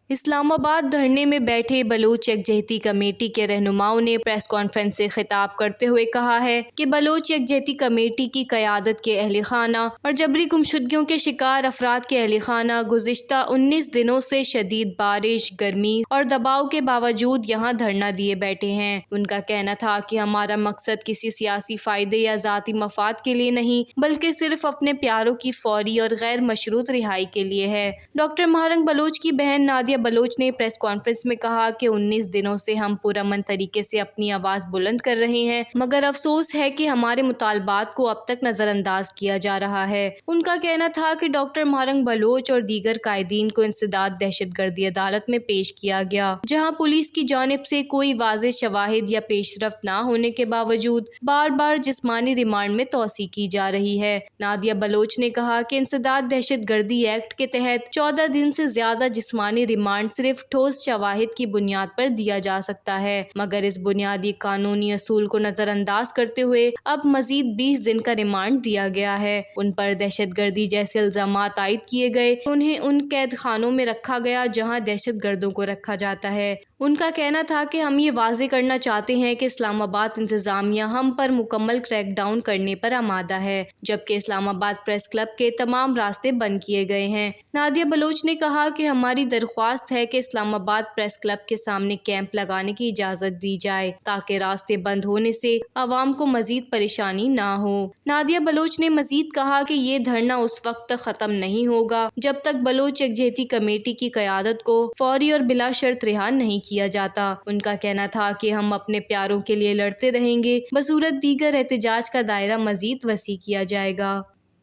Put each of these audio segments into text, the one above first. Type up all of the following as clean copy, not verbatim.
اسلام آباد دھرنے میں بیٹھے بلوچ یکجہتی کمیٹی کے رہنماؤں نے پریس کانفرنس سے خطاب کرتے ہوئے کہا ہے کہ بلوچ یکجہتی کمیٹی کی قیادت کے اہل خانہ اور جبری گمشدگیوں کے شکار افراد کے اہل خانہ گزشتہ 19 دنوں سے شدید بارش، گرمی اور دباؤ کے باوجود یہاں دھرنا دیے بیٹھے ہیں۔ ان کا کہنا تھا کہ ہمارا مقصد کسی سیاسی فائدے یا ذاتی مفاد کے لیے نہیں بلکہ صرف اپنے پیاروں کی فوری اور غیر مشروط رہائی کے لیے ہے۔ ڈاکٹر مہرنگ بلوچ کی بہن نادیہ بلوچ نے پریس کانفرنس میں کہا کہ 19 دنوں سے ہم پرامن طریقے سے اپنی آواز بلند کر رہے ہیں، مگر افسوس ہے کہ ہمارے مطالبات کو اب تک نظر انداز کیا جا رہا ہے۔ ان کا کہنا تھا کہ ڈاکٹر مہرنگ بلوچ اور دیگر قائدین کو انسداد دہشت گردی عدالت میں پیش کیا گیا، جہاں پولیس کی جانب سے کوئی واضح شواہد یا پیش رفت نہ ہونے کے باوجود بار بار جسمانی ریمانڈ میں توسیع کی جا رہی ہے۔ نادیہ بلوچ نے کہا کہ انسداد دہشت گردی ایکٹ کے تحت 14 دن سے زیادہ جسمانی ریمانڈ صرف ٹھوس شواہد کی بنیاد پر دیا جا سکتا ہے، مگر اس بنیادی قانونی اصول کو نظر انداز کرتے ہوئے اب مزید 20 دن کا ریمانڈ دیا گیا ہے۔ ان پر دہشت گردی جیسے الزامات عائد کیے گئے، انہیں ان قید خانوں میں رکھا گیا جہاں دہشت گردوں کو رکھا جاتا ہے۔ ان کا کہنا تھا کہ ہم یہ واضح کرنا چاہتے ہیں کہ اسلام آباد انتظامیہ ہم پر مکمل کریک ڈاؤن کرنے پر آمادہ ہے، جبکہ اسلام آباد پریس کلب کے تمام راستے بند کیے گئے ہیں۔ نادیہ بلوچ نے کہا کہ ہماری درخواست ہے کہ اسلام آباد پریس کلب کے سامنے کیمپ لگانے کی اجازت دی جائے تاکہ راستے بند ہونے سے عوام کو مزید پریشانی نہ ہو۔ نادیہ بلوچ نے مزید کہا کہ یہ دھرنا اس وقت تک ختم نہیں ہوگا جب تک بلوچ یکجہتی کمیٹی کی قیادت کو فوری اور بلا شرط رہا نہیں کیا جاتا۔ ان کا کہنا تھا کہ ہم اپنے پیاروں کے لیے لڑتے رہیں گے، بصورت دیگر احتجاج کا دائرہ مزید وسیع کیا جائے گا۔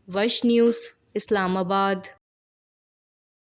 وش نیوز، اسلام آباد۔